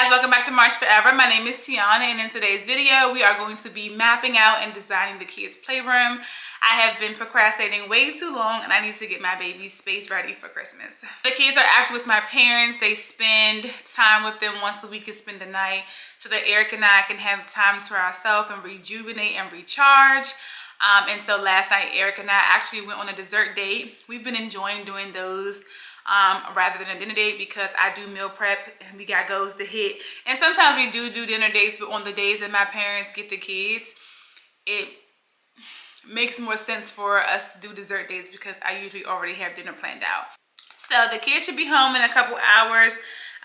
guys, welcome back to Marsh Forever. My name is Tiana, and in today's video we are going to be mapping out and designing the kids' playroom. I have been procrastinating way too long and I need to get my baby's space ready for Christmas. The kids are actually with my parents. They spend time with them once a week and spend the night so that Eric and I can have time to ourselves and rejuvenate and recharge. And so last night Eric and I actually went on a dessert date. We've been enjoying doing those rather than a dinner date because I do meal prep and we got goals to hit. And sometimes we do dinner dates, but on the days that my parents get the kids, it makes more sense for us to do dessert dates because I usually already have dinner planned out. So the kids should be home in a couple hours.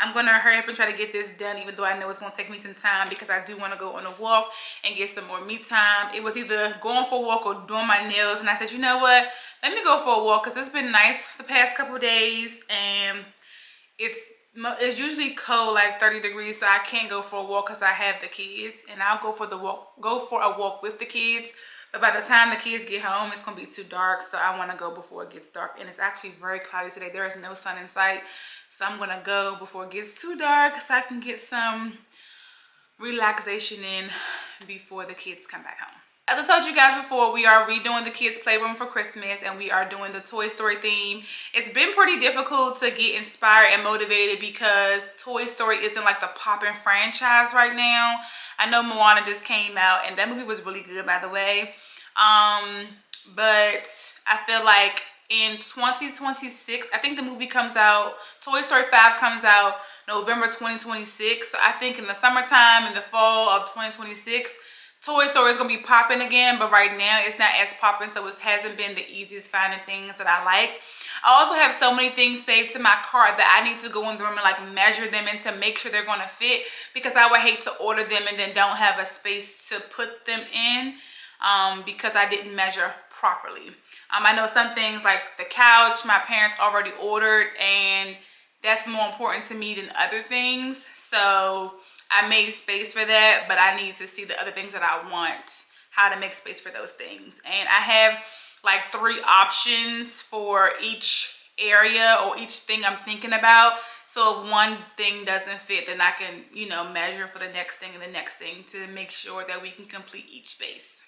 I'm gonna hurry up and try to get this done, even though I know it's gonna take me some time because I do want to go on a walk and get some more me time. It was either going for a walk or doing my nails, and I said, you know what, let me go for a walk because it's been nice the past couple days and it's usually cold, like 30 degrees, so I can't go for a walk because I have the kids, and I'll go for a walk with the kids. But by the time the kids get home, it's gonna be too dark, so I want to go before it gets dark. And it's actually very cloudy today. There is no sun in sight, so I'm gonna go before it gets too dark so I can get some relaxation in before the kids come back home. As I told you guys before, we are redoing the kids' playroom for Christmas and we are doing the Toy Story theme. It's been pretty difficult to get inspired and motivated because Toy Story isn't like the poppin' franchise right now. I know Moana just came out and that movie was really good, by the way. But I feel like in 2026, I think the movie comes out, Toy Story 5 comes out November 2026. So I think in the summertime, in the fall of 2026, Toy Story is going to be popping again, but right now it's not as popping, so it hasn't been the easiest finding things that I like. I also have so many things saved to my cart that I need to go in the room and like measure them and to make sure they're going to fit, because I would hate to order them and then don't have a space to put them in because I didn't measure properly. I know some things like the couch my parents already ordered, and that's more important to me than other things, so I made space for that, but I need to see the other things that I want, how to make space for those things. And I have like 3 options for each area or each thing I'm thinking about. So if one thing doesn't fit, then I can, measure for the next thing and the next thing to make sure that we can complete each space.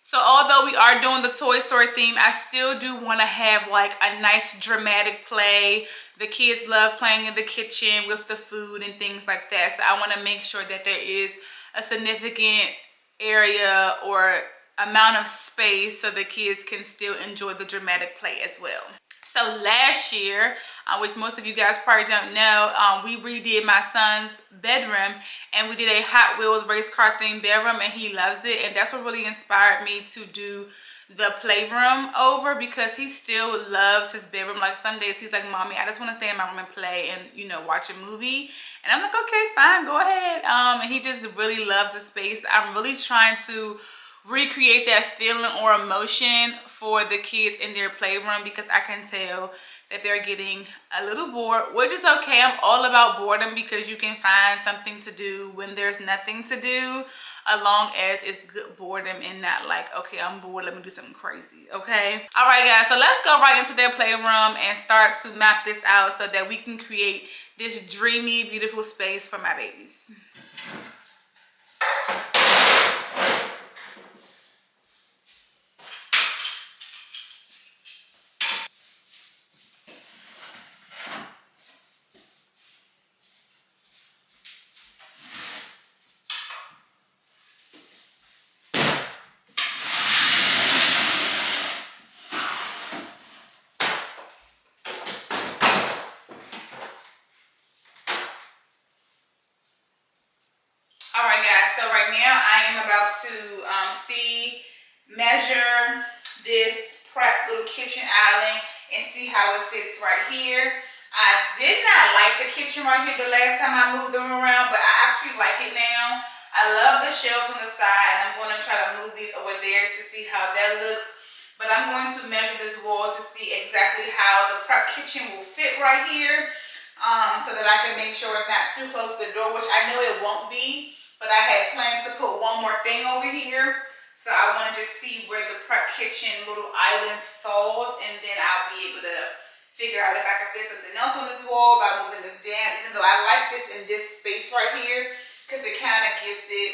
So although we are doing the Toy Story theme, I still do want to have like a nice dramatic play. The kids love playing in the kitchen with the food and things like that. So I want to make sure that there is a significant area or amount of space so the kids can still enjoy the dramatic play as well. So last year, which most of you guys probably don't know, we redid my son's bedroom and we did a Hot Wheels race car themed bedroom, and he loves it. And that's what really inspired me to do the playroom over, because he still loves his bedroom. Like some days he's like, Mommy, I just want to stay in my room and play and watch a movie. And I'm like, okay, fine, go ahead. And he just really loves the space. I'm really trying to recreate that feeling or emotion for the kids in their playroom, because I can tell that they're getting a little bored, which is okay. I'm all about boredom because you can find something to do when there's nothing to do, as long as it's good boredom and not like, okay, I'm bored, let me do something crazy, okay? All right, guys, so let's go right into their playroom and start to map this out so that we can create this dreamy, beautiful space for my babies. Alright guys, so right now I am about to measure this prep little kitchen island and see how it fits right here. I did not like the kitchen right here the last time I moved them around, but I actually like it now. I love the shelves on the side, and I'm going to try to move these over there to see how that looks. But I'm going to measure this wall to see exactly how the prep kitchen will fit right here, so that I can make sure it's not too close to the door, which I know it won't be. But I had planned to put one more thing over here. So I want to just see where the prep kitchen little island falls, and then I'll be able to figure out if I can fit something else on this wall by moving this down. Even though I like this in this space right here because it kind of gives it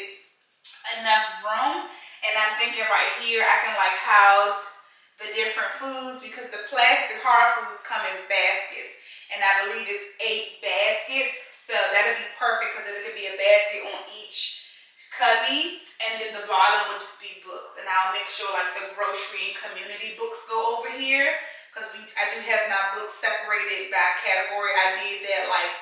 enough room. And I'm thinking right here I can like house the different foods because the plastic hard foods come in baskets, and I believe it's 8 baskets, so that'll be perfect because it could be a basket on each cubby, and then the bottom would just be books. And I'll make sure like the grocery and community books go over here because I do have my books separated by category. I did that like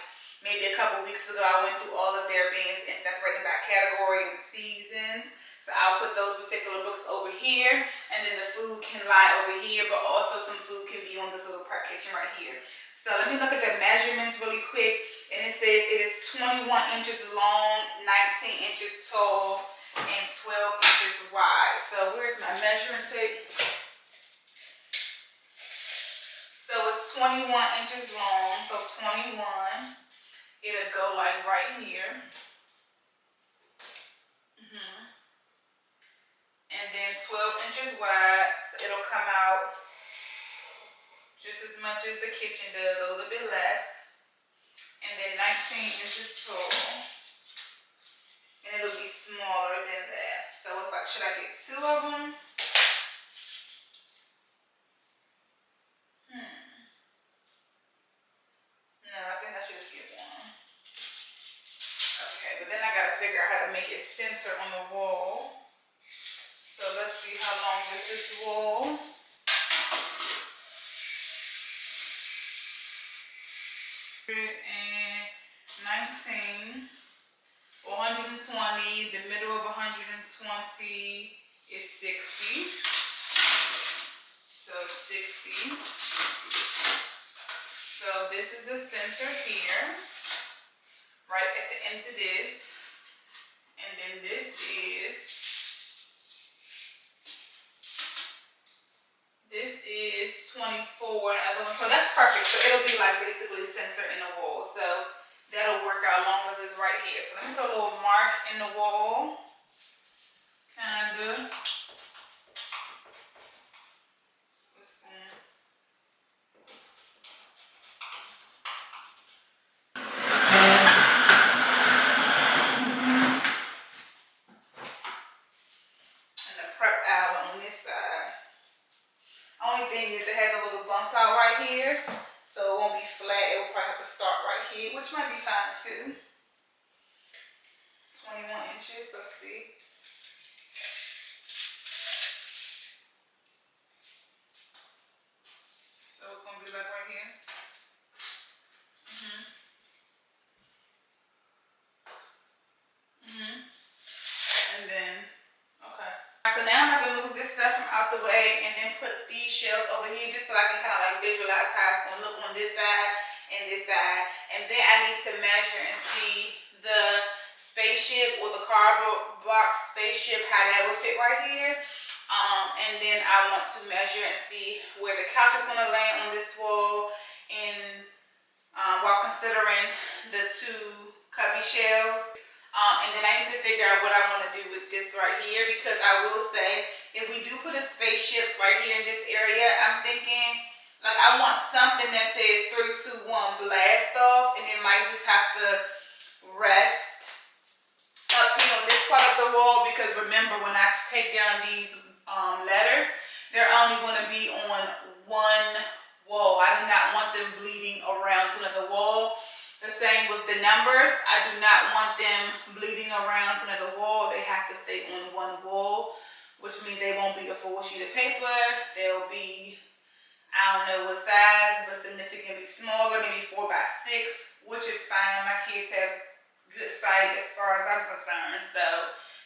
maybe a couple weeks ago. I went through all of their bins and separated by category and seasons. So I'll put those particular books over here, and then the food can lie over here, but also some food can be on this little partition right here. So let me look at the measurements really quick. And it says it is 21 inches long, 19 inches tall, and 12 inches wide. So where's my measuring tape? So it's 21 inches long, so 21. It'll go like right here. And then 12 inches wide, so it'll come out just as much as the kitchen does, a little bit less. And then 19 inches tall, and it'll be smaller than that. So it's like, should I get 2 of them? No, I think I should just get 1. Okay, but then I gotta figure out how to make it center on the wall. So let's see how long is this wall. And 19, 120. The middle of 120 is 60. So 60. So this is the center here, right at the end of this, and then this is 24, and other one. So that's perfect. So it'll be like basically center in the wall. So that'll work out long as it's right here. So let me put a little mark in the wall, kinda. Only thing is it has a little bump out right here, so it won't be flat. It will probably have to start right here, which might be fine too. 21 inches, let's see. So it's gonna be like right here. And then, okay. So now I'm gonna move this stuff from out the way and then put these shelves over here just so I can kind of like visualize how it's gonna look on this side and this side. And then I need to measure and see the spaceship or the cardboard box spaceship, how that would fit right here. And then I want to measure and see where the couch is gonna land on this wall, and while considering the 2 cubby shelves. And then I need to figure out what I want to do with this right here, because I will say, if we do put a spaceship right here in this area, I'm thinking, like, I want something that says 3, 2, 1 blast off, and it might just have to rest up here on this part of the wall, because remember, when I take down these letters, they're only going to be on one wall. I do not want them bleeding around to another wall. The same with the numbers. I do not want them bleeding around to another wall. They have to stay on one wall, which means they won't be a full sheet of paper. They'll be, I don't know what size, but significantly smaller, maybe 4 by 6, which is fine. My kids have good sight as far as I'm concerned, so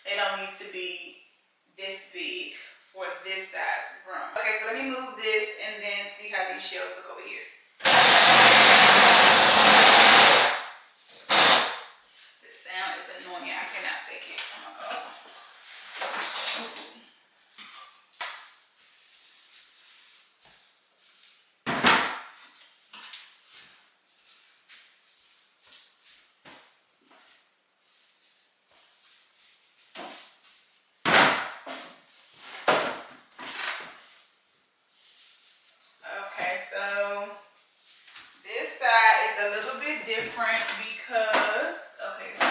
they don't need to be this big for this size room. Okay, so let me move this and then see how these shelves look over here. Sound is annoying. I cannot take it. Oh my God. Okay, so this side is a little bit different because, okay, so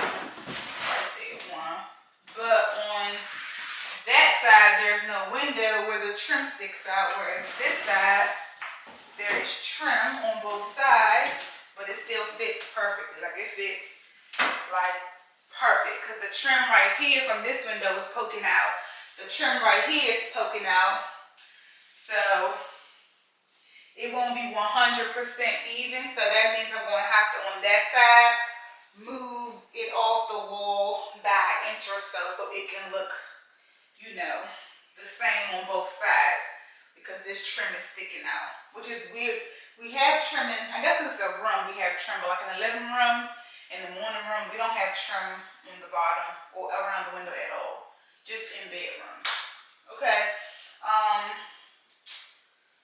there's no window where the trim sticks out, whereas this side, there is trim on both sides, but it still fits perfectly. Like it fits like perfect, because the trim right here from this window is poking out. The trim right here is poking out. So it won't be 100% even. So that means I'm going to have to, on that side, move it off the wall by an inch or so it can look, you know, the same on both sides, because this trim is sticking out, which is weird. We have trimming, I guess it's a room, we have trim, but like in the living room, in the morning room, we don't have trim on the bottom or around the window at all, just in bedrooms. Okay,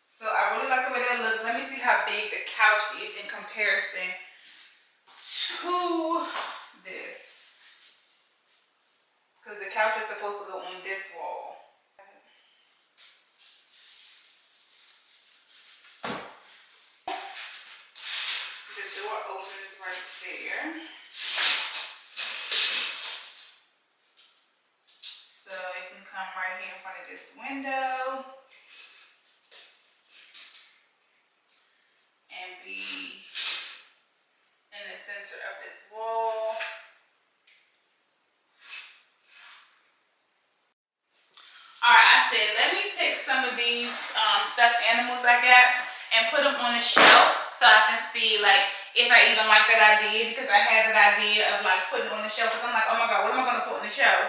so I really like the way that looks. Let me see how big the couch is in comparison to this, because the couch is supposed to go on this wall. The door opens right there. So it can come right here in front of this window and be in the center of this wall. Alright, I said let me take some of these stuffed animals I got and put them on the shelf so I can see like if I even like that idea, because I had that idea of like putting it on the shelf, because I'm like, oh my god, what am I going to put on the shelf?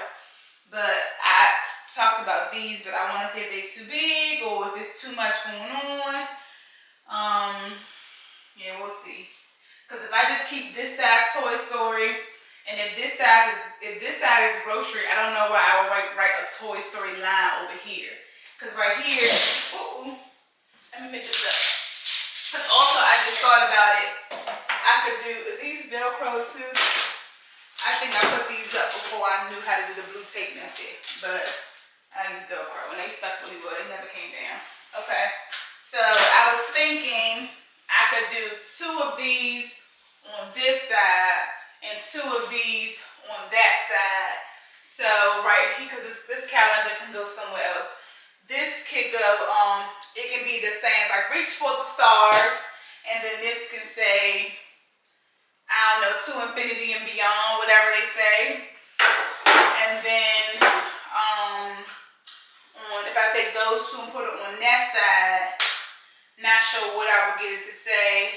But I talked about these, but I want to see if they're too big or if it's too much going on. Yeah, we'll see. Because if I just keep this side Toy Story, and if this side is grocery, I don't know why I would write a Toy Story line over here. Because right here, let me make this up. Because also I just thought about it. I could do these Velcro too. I think I put these up before I knew how to do the blue tape method, but I used Velcro and they stuck really well. They never came down. Okay, so I was thinking I could do 2 of these on this side and 2 of these on that side. So right here, because this calendar can go somewhere else. This could go, it can be the same, like reach for the stars, and then this can say, I don't know, to infinity and beyond, whatever they say. And then, if I take those 2 and put it on that side, not sure what I would get it to say.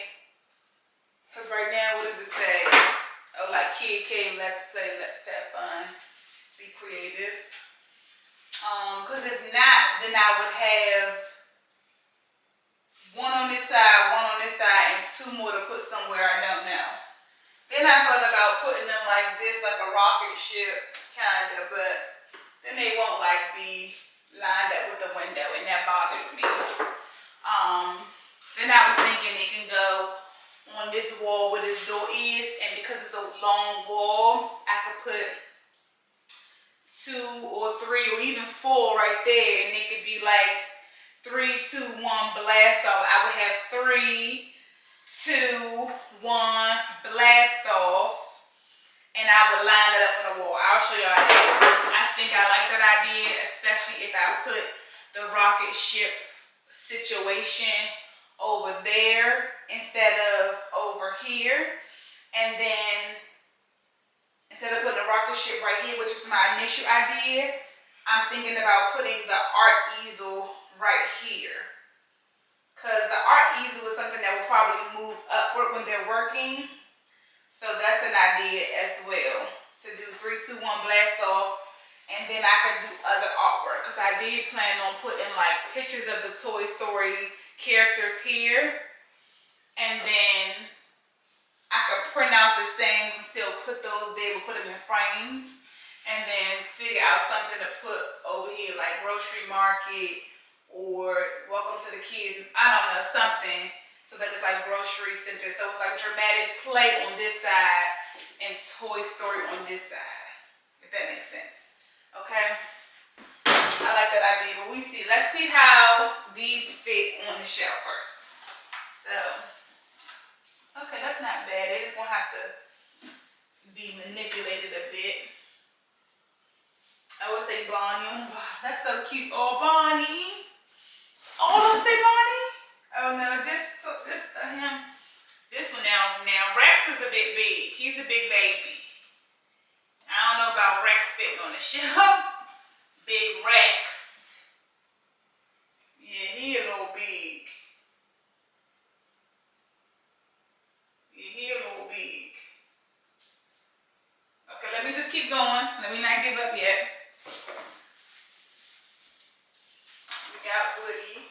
Because right now, what does it say? Oh, like kid came, let's play, let's have fun, be creative. Because if not, then I would have 1 on this side, 1 on this side, and 2 more to put somewhere I don't know. Then I thought about putting them like this, like a rocket ship, kind of, but then they won't like be lined up with the window, and that bothers me. Then I was thinking it can go on this wall where this door is, and because it's a long wall, I could put 2 or 3 or even 4 right there, and it could be like 3, 2, 1 blast off. I would have 3, 2, 1 blast off, and I would line it up on the wall. I'll show y'all that. I think I like that idea, especially if I put the rocket ship situation over there instead of over here. And then instead of putting the rocket ship right here, which is my initial idea, I'm thinking about putting the art easel right here. Because the art easel is something that will probably move upward when they're working. So that's an idea as well. To do 3, 2, 1 blast off. And then I can do other artwork. Because I did plan on putting like pictures of the Toy Story characters here. And then I could print out the same and still put those there, but put them in frames. And then figure out something to put over here like grocery market or welcome to the kids. I don't know, something. So that it's like grocery center. So it's like dramatic play on this side and Toy Story on this side. If that makes sense. Okay? I like that idea. But we see. Let's see how these fit on the shelf first. So, okay, that's not bad. They just gonna have to be manipulated a bit. I would say Bonnie. That's so cute. Oh, Bonnie. Oh, don't say Bonnie. Oh no, just him. This one now. Rex is a bit big. He's a big baby. I don't know about Rex fitting on the shelf. Big Rex. Yeah, he a little big. Yeah, he a little big. Okay, let me just keep going. Let me not give up yet. We got Woody.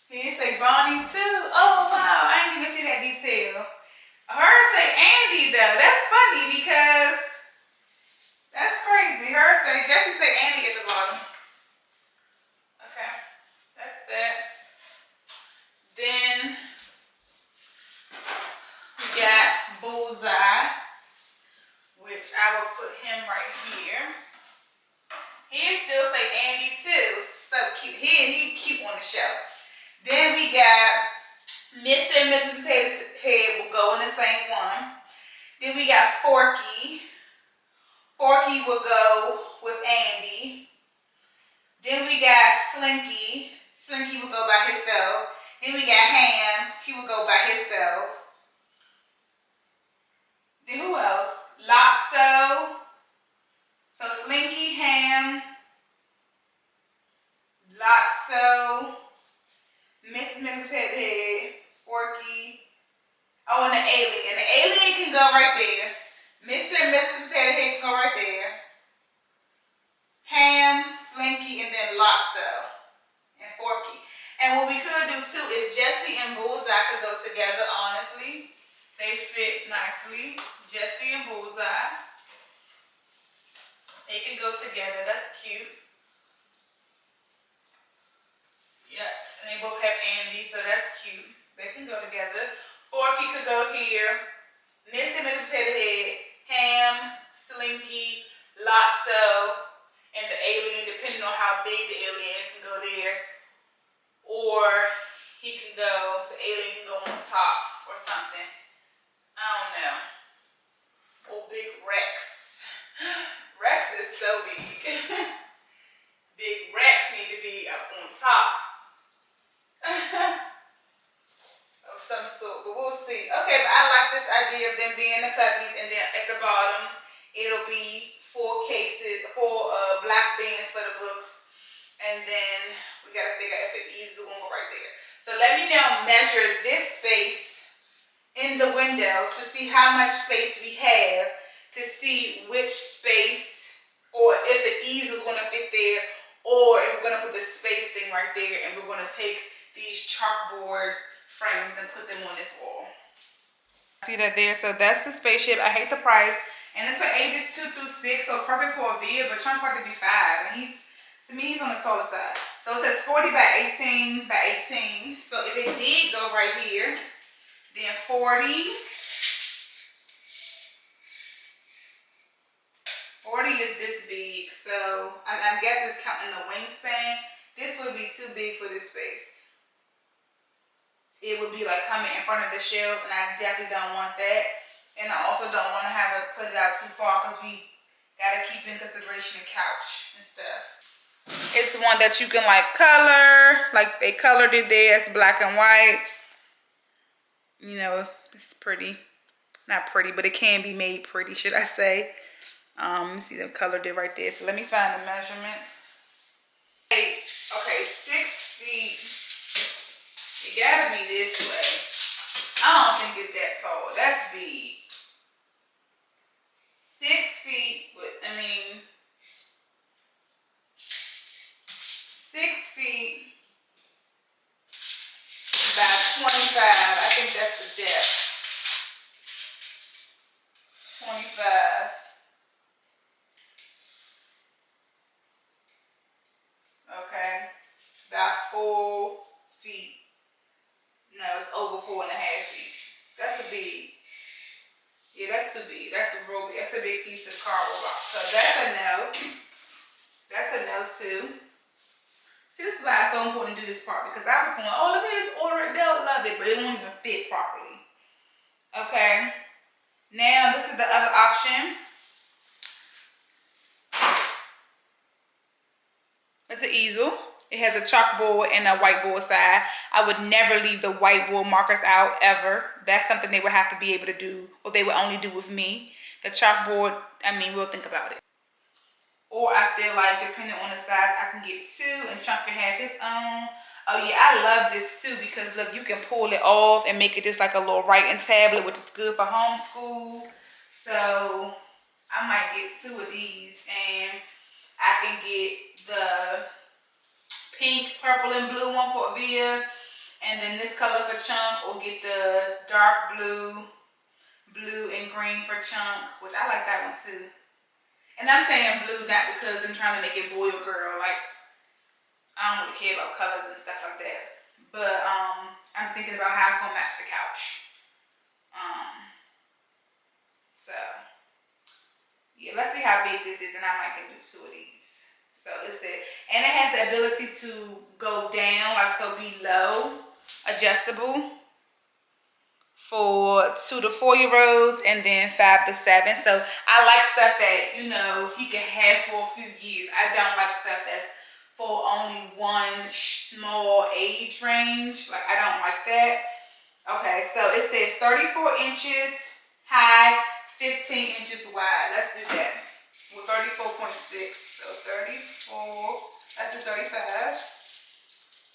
He say Bonnie too. Oh wow, I didn't even see that detail. Hers say Andy though. That's funny because that's crazy. Hers say Jessie say Andy at the bottom. Okay, that's that. Then we got Bullseye, which I will put him right here. He still say Andy too. So cute. He cute on the show. Then we got Mr. and Mrs. Potato's Head will go in the same one. Then we got Forky. Forky will go with Andy. Then we got Slinky. Slinky will go by himself. Then we got Ham. He will go by himself. Then who else? Lotso. So Slinky, Ham, Lotso, Mrs. Potato Head, Forky. Oh, and the alien. The alien can go right there. Mr. and Mrs. Potato Head can go right there. Ham, Slinky, and then Lotso and Forky. And what we could do too is Jessie and Bullseye could go together, honestly. They fit nicely. Jessie and Bullseye. They can go together. That's cute. Yeah, and they both have Andy, so that's cute. They can go together. Forky could go here. Mr. and Mrs. Potato Head, Ham, Slinky, Lotso, and the alien, depending on how big the alien is, can go there. Or he can go, the alien can go on top or something. I don't know. Oh, big Rex. Rex is so big. Big Rex need to be up on top. Of some sort, but we'll see. Okay, but I like this idea of them being the cubbies, and then at the bottom, it'll be 4 cases, 4 black bins for the books. And then we gotta figure out if the easel will go right there. So let me now measure this space in the window to see how much space we have, to see which space, or if the easel is gonna fit there, or if we're gonna put the space thing right there, and we're gonna take these chalkboard frames and put them on this wall. See that there? So that's the spaceship. I hate the price, and it's for ages 2 through 6, so perfect for a vid, but Chunk part to be 5, and to me, he's on the taller side. So it says 40 by 18 by 18. So if it did go right here, then 40 is this big. So I guess it's counting the wingspan. This would be too big for this space. It would be like coming in front of the shelves, and I definitely don't want that. And I also don't want to have it put it out too far, because we gotta keep in consideration the couch and stuff. It's one that you can like color, like they colored it there. It's black and white. You know, it's pretty. Not pretty, but it can be made pretty, should I say. Let me see, they colored it right there. So let me find the measurements. Okay, 6 feet. It gotta be this way. I don't think it's that tall. That's big. 6 feet, but I mean, 6 feet by 25. I think that's the depth. 25. Okay. About 4 feet. No, it's over 4.5 feet. That's a big. Yeah, that's too big. That's a real big. That's a big piece of cardboard box. So that's a no. That's a no too. See, this is why it's so important to do this part, because I was going, oh, let me just order it. They'll love it, but it won't even fit properly. Okay. Now this is the other option. chalkboard and a whiteboard side. I would never leave the whiteboard markers out ever. That's something they would have to be able to do, or they would only do with me. The chalkboard, I mean, we'll think about it. Or I feel like depending on the size, I can get 2 and Chunk can have his own. Oh yeah, I love this too because look, you can pull it off and make it just like a little writing tablet, which is good for homeschool. So I might get 2 of these, and I can get the pink, purple, and blue one for Avia, and then this color for Chunk, or get the dark blue, blue and green for Chunk, which I like that one too. And I'm saying blue not because I'm trying to make it boy or girl, like I don't really care about colors and stuff like that. But I'm thinking about how it's gonna match the couch. So yeah, let's see how big this is, and I might can do 2 of these. So let's see. And it has the ability to go down, like so be low, adjustable for 2 to 4-year-olds, and then 5 to 7. So I like stuff that, you know, he can have for a few years. I don't like stuff that's for only one small age range. Like, I don't like that. Okay, so it says 34 inches high, 15 inches wide. Let's do that. Well, 34.6. So 34. Let's do 35.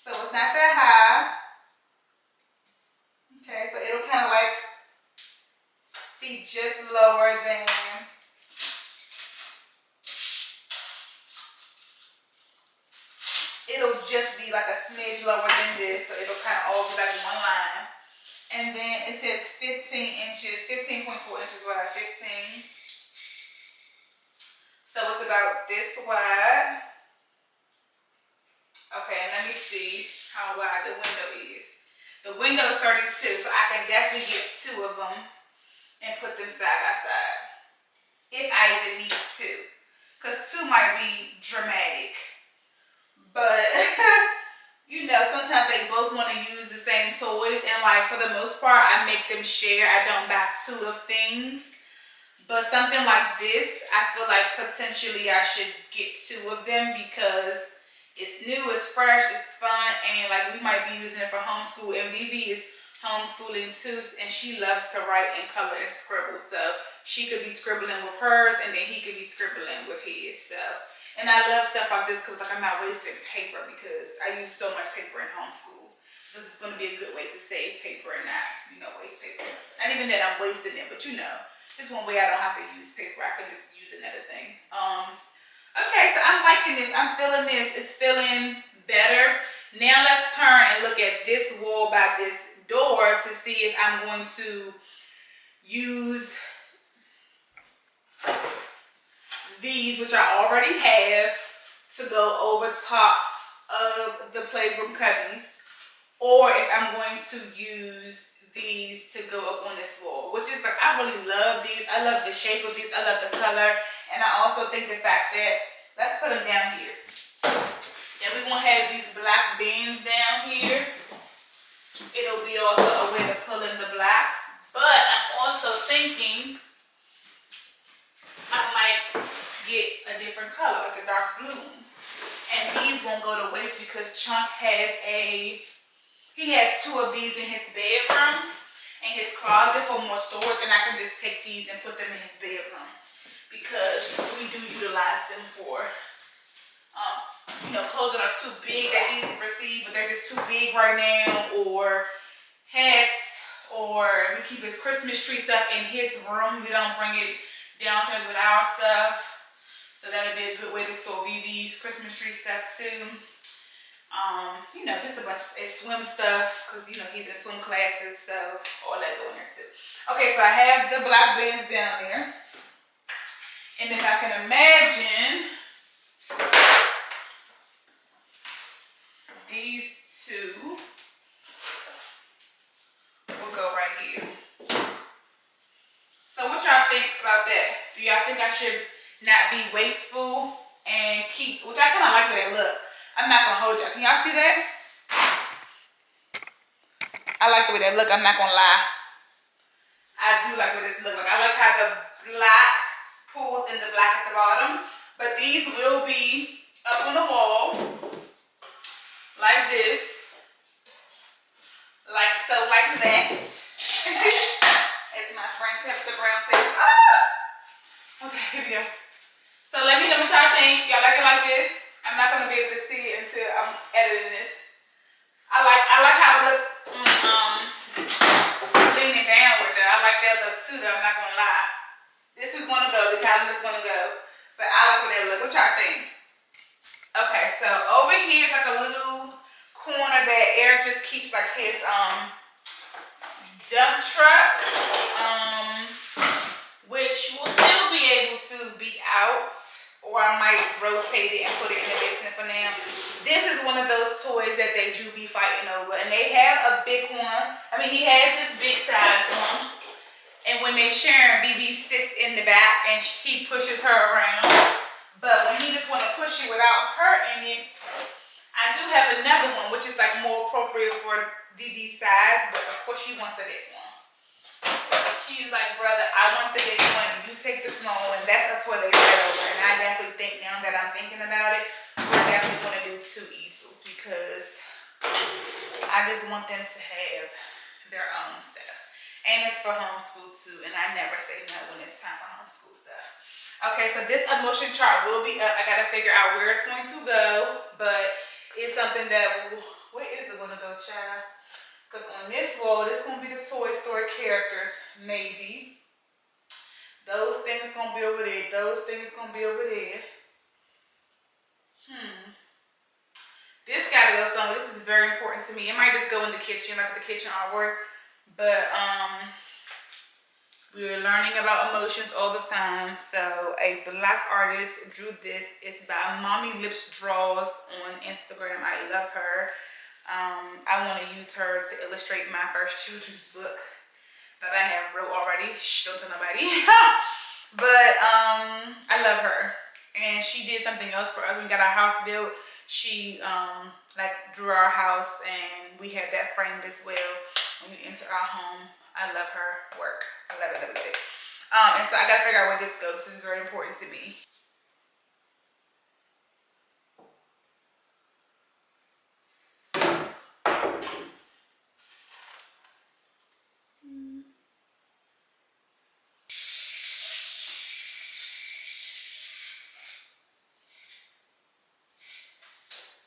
So it's not that high. Okay, so it'll kind of like be just lower than it'll just be like a smidge lower than this, so it'll kind of all be like one line. And then it says 15 inches, 15.4 inches wide, 15. So it's about this wide. Okay, and let me see how wide the window is. The window is 32, so I can definitely get 2 of them and put them side by side. If I even need 2. Because 2 might be dramatic. But, you know, sometimes they both want to use the same toys. And, like, for the most part, I make them share. I don't buy 2 of things. But something like this, I feel like potentially I should get 2 of them because it's new, it's fresh, it's fun, and like we might be using it for homeschool. And Vivi is homeschooling too, and she loves to write and color and scribble. So she could be scribbling with hers, and then he could be scribbling with his. So, and I love stuff like this because like I'm not wasting paper because I use so much paper in homeschool. This is going to be a good way to save paper and not, you know, waste paper. Not even that I'm wasting it, but you know, this one way I don't have to use paper. I can just use another thing. Okay, so I'm liking this. I'm feeling this. It's feeling better. Now let's turn and look at this wall by this door to see if I'm going to use these, which I already have, to go over top of the playroom cubbies, or if I'm going to use these to go up on this wall, which is like, I really love these. I love the shape of these. I love the color. And I also think the fact that, let's put them down here. Then we're going to have these black bins down here. It'll be also a way to pull in the black. But I'm also thinking I might get a different color, like the dark blue ones. And these won't go to waste because Chunk has he has 2 of these in his bedroom and his closet for more storage, and I can just take these and put them in his bedroom because we do utilize them for, you know, clothes that are too big that easy to receive, but they're just too big right now, or hats, or we keep his Christmas tree stuff in his room. We don't bring it downstairs with our stuff, so that'll be a good way to store Vivi's Christmas tree stuff too. You know, just a bunch of swim stuff, because, you know, he's in swim classes, so all that go in there too. Okay, so I have the black bins down there. And if I can imagine, these 2 will go right here. So what y'all think about that? Do y'all think I should not be wasteful and keep, which I kind of like the way that look. I'm not going to hold y'all. Can y'all see that? I like the way that look. I'm not going to lie. I do like the way this look. Like, I like how the black pulls in the black at the bottom. But these will be up on the wall. like this, like so, like that. As my friend Tessa Brown says, ah! Okay, here we go. So let me know what y'all think. Y'all like it like this? I'm not gonna be able to see it until I'm editing this. I like how it look leaning down with it. I like that look too though, I'm not gonna lie. This is gonna go, the calendar is gonna go. But I like what that look. What y'all think? Okay, so over here is like a little corner that Eric just keeps like his dump truck. Which will still be able to be out, or I might rotate it and put it in the basement for now. This is one of those toys that they do be fighting over, and they have a big one. I mean, he has this big size one, and when they share, BB sits in the back and he pushes her around. But when he just want to push it without her in it, I do have another one, which is like more appropriate for BB's size, but of course she wants a big one. She's like, brother, I want the big one. You take the small one. That's a toy they fight over. And I definitely think now that I'm thinking about it, I definitely want to do 2 easels because I just want them to have their own stuff. And it's for homeschool too. And I never say no when it's time for homeschool stuff. Okay, so this emotion chart will be up. I got to figure out where it's going to go. But it's something that will... Where is it going to go, child? Because on this wall, this is going to be the Toy Story characters, maybe. Those things going to be over there. Those things going to be over there. This got to go somewhere. This is very important to me. It might just go in the kitchen, like the kitchen artwork. But we're learning about emotions all the time. So a black artist drew this. It's by Mommy Lips Draws on Instagram. I love her. I want to use her to illustrate my first children's book that I have wrote already. Shh, don't tell nobody. But I love her. And she did something else for us. We got our house built. She like drew our house, and we have that framed as well when you enter our home. I love her work. I love it, love it, love it. And so I gotta figure out where this goes. This is very important to me.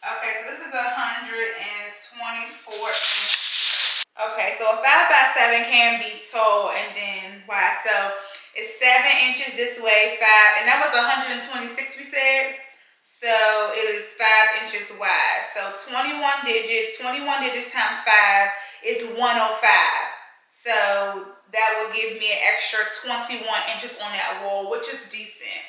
Okay, so this is 124 inches. Okay, so a 5x7 can be tall and then wide. So it's 7 inches this way, 5, and that was 126 we said. So it is 5 inches wide. So 21 digits times 5 is 105. So that will give me an extra 21 inches on that wall, which is decent.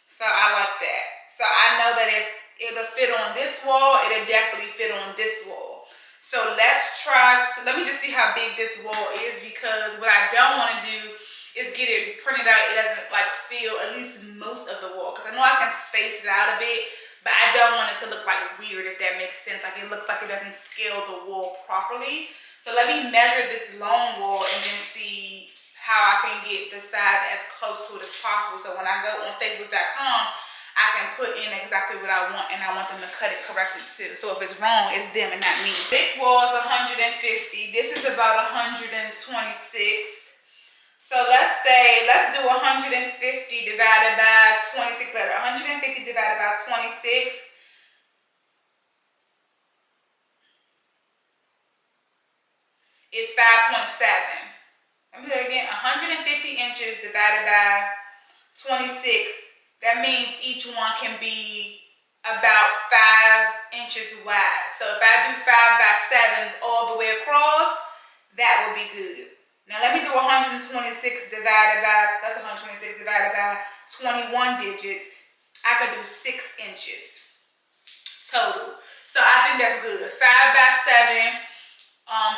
So I like that. So I know that if it'll fit on this wall, it'll definitely fit on this wall. So let's try, let me just see how big this wall is, because what I don't want to do is get it printed out. It doesn't like feel at least most of the wall, because I know I can space it out a bit, but I don't want it to look like weird, if that makes sense. Like it looks like it doesn't scale the wall properly. So let me measure this long wall and then see how I can get the size as close to it as possible. So when I go on Staples.com, I can put in exactly what I want, and I want them to cut it correctly too. So if it's wrong, it's them and not me. Big wall is 150. This is about 126. So let's do 150 divided by 26 letter. 150 divided by 26. Is 5.7. Let me do it again. 150 inches divided by 26. That means each one can be about 5 inches wide. So if I do 5x7s all the way across, that would be good. Now let me do 126 divided by, that's 126 divided by 21 digits. I could do 6 inches total. So I think that's good. 5x7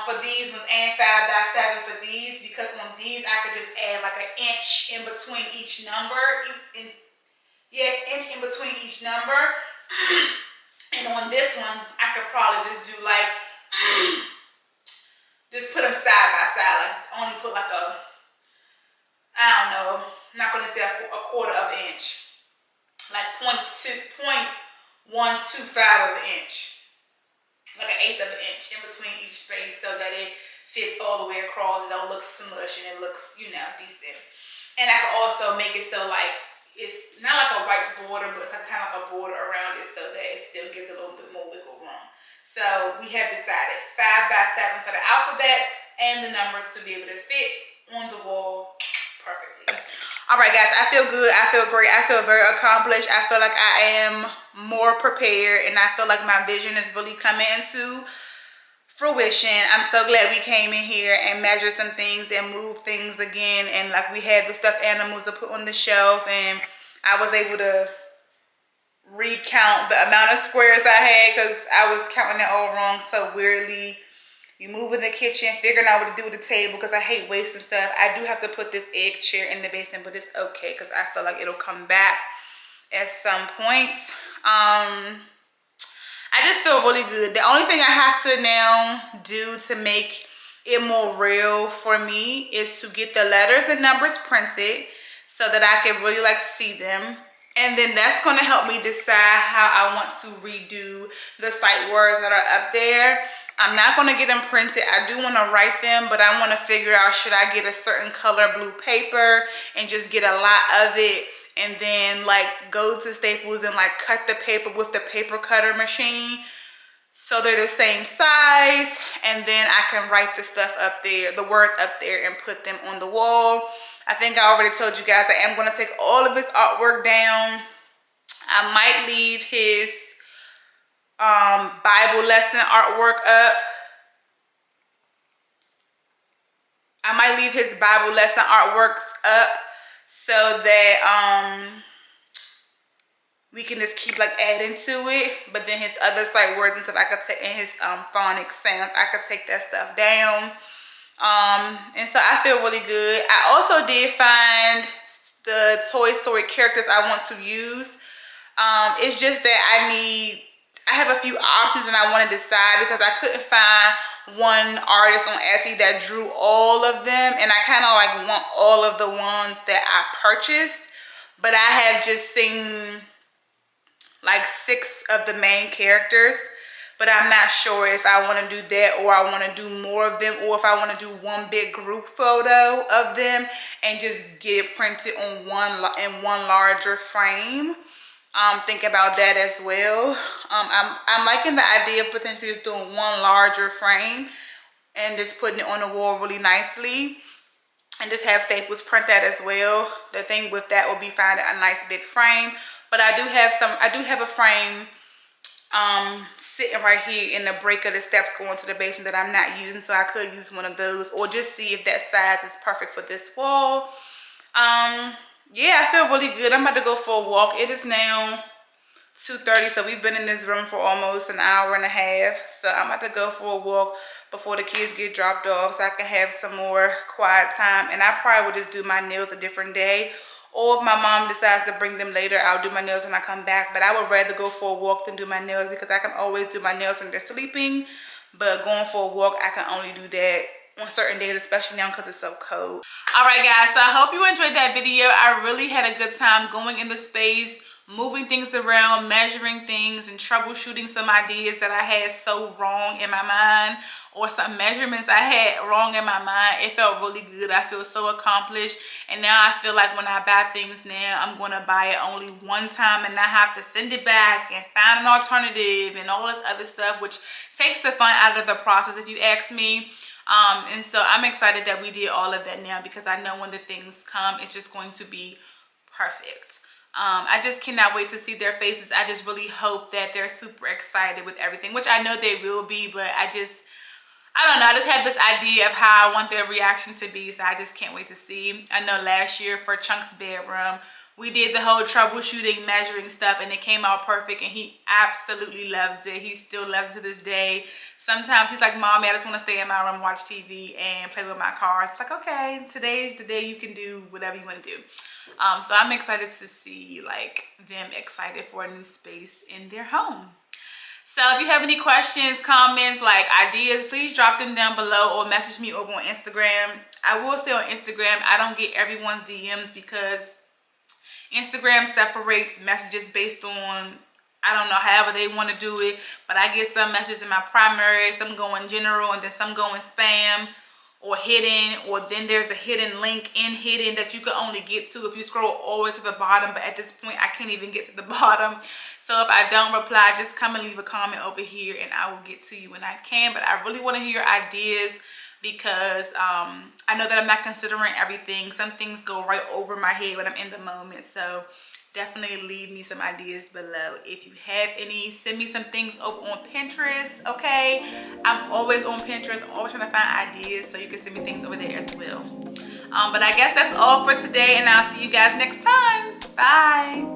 for these ones, and 5x7 for these, because on these I could just add like an inch in between each number. Inch in between each number. And on this one, I could probably just do like, just put them side by side. Like only put like a, I don't know, I'm not gonna say a quarter of an inch. Like 0.125 of an inch. like an 1/8 of an inch in between each space so that it fits all the way across. It don't look smush and it looks, you know, decent. And I can also make it so like it's not like a white border, but it's like kind of like a border around it so that it still gives a little bit more wiggle room. So we have decided 5 by 7 for the alphabets and the numbers to be able to fit on the wall perfectly. All right, guys, I feel good. I feel great. I feel very accomplished. I feel like I am more prepared, and I feel like my vision is really coming into fruition. I'm so glad we came in here and measured some things and moved things again, and like we had the stuffed animals to put on the shelf, and I was able to recount the amount of squares I had because I was counting it all wrong so weirdly. You move in the kitchen, figuring out what to do with the table because I hate wasting stuff. I do have to put this egg chair in the basement, but it's okay because I feel like it'll come back at some point. I just feel really good. The only thing I have to now do to make it more real for me is to get the letters and numbers printed so that I can really like see them. And then that's going to help me decide how I want to redo the sight words that are up there. I'm not going to get them printed. I do want to write them, but I want to figure out, should I get a certain color blue paper and just get a lot of it and then like go to Staples and like cut the paper with the paper cutter machine so they're the same size, and then I can write the stuff up there, the words up there, and put them on the wall. I think I already told you guys I am going to take all of his artwork down. I might leave his Bible lesson artwork up. I might leave his Bible lesson artworks up so that we can just keep like adding to it. But then his other sight words and stuff I could take, and his phonic sounds, I could take that stuff down. And so I feel really good. I also did find the Toy Story characters I want to use. It's just that I have a few options and I want to decide because I couldn't find one artist on Etsy that drew all of them, and I kind of like want all of the ones that I purchased, but I have just seen like 6 of the main characters, but I'm not sure if I want to do that or I want to do more of them, or if I want to do one big group photo of them and just get it printed on one larger frame. Think about that as well. I'm liking the idea of potentially just doing one larger frame and just putting it on the wall really nicely, and just have Staples print that as well. The thing with that will be finding a nice big frame. But I do have a frame sitting right here in the break of the steps going to the basement that I'm not using, so I could use one of those or just see if that size is perfect for this wall. Yeah, I feel really good. I'm about to go for a walk. It is now 2:30, so we've been in this room for almost an hour and a half. So I'm about to go for a walk before the kids get dropped off so I can have some more quiet time. And I probably will just do my nails a different day. Or if my mom decides to bring them later, I'll do my nails when I come back. But I would rather go for a walk than do my nails because I can always do my nails when they're sleeping. But going for a walk, I can only do that on certain days, especially now because it's so cold. All right, guys, so I hope you enjoyed that video. I really had a good time going in the space, moving things around, measuring things, and troubleshooting some ideas that I had so wrong in my mind, or some measurements I had wrong in my mind. It felt really good. I feel so accomplished, and now I feel like when I buy things now, I'm going to buy it only one time and not have to send it back and find an alternative and all this other stuff, which takes the fun out of the process, if you ask me. And so I'm excited that we did all of that now, because I know when the things come, it's just going to be perfect. I just cannot wait to see their faces. I just really hope that they're super excited with everything, which I know they will be, but I don't know. I just have this idea of how I want their reaction to be, so I just can't wait to see. I know last year for Chunk's bedroom, we did the whole troubleshooting, measuring stuff, and it came out perfect, and he absolutely loves it. He still loves it to this day. Sometimes he's like, Mommy, I just want to stay in my room, watch TV, and play with my cars. It's like, okay, today's the day you can do whatever you want to do. So I'm excited to see like them excited for a new space in their home. So if you have any questions, comments, like ideas, please drop them down below or message me over on Instagram. I will say on Instagram, I don't get everyone's DMs because Instagram separates messages based on I don't know, however they want to do it. But I get some messages in my primary, some going general, and then some going spam or hidden, or then there's a hidden link in hidden that you can only get to if you scroll all the way to the bottom. But at this point, I can't even get to the bottom. So if I don't reply, just come and leave a comment over here and I will get to you when I can. But I really want to hear your ideas, because I know that I'm not considering everything. Some things go right over my head when I'm in the moment. So definitely leave me some ideas below. If you have any, send me some things over on Pinterest, okay? I'm always on Pinterest, always trying to find ideas, so you can send me things over there as well. But I guess that's all for today, and I'll see you guys next time. Bye.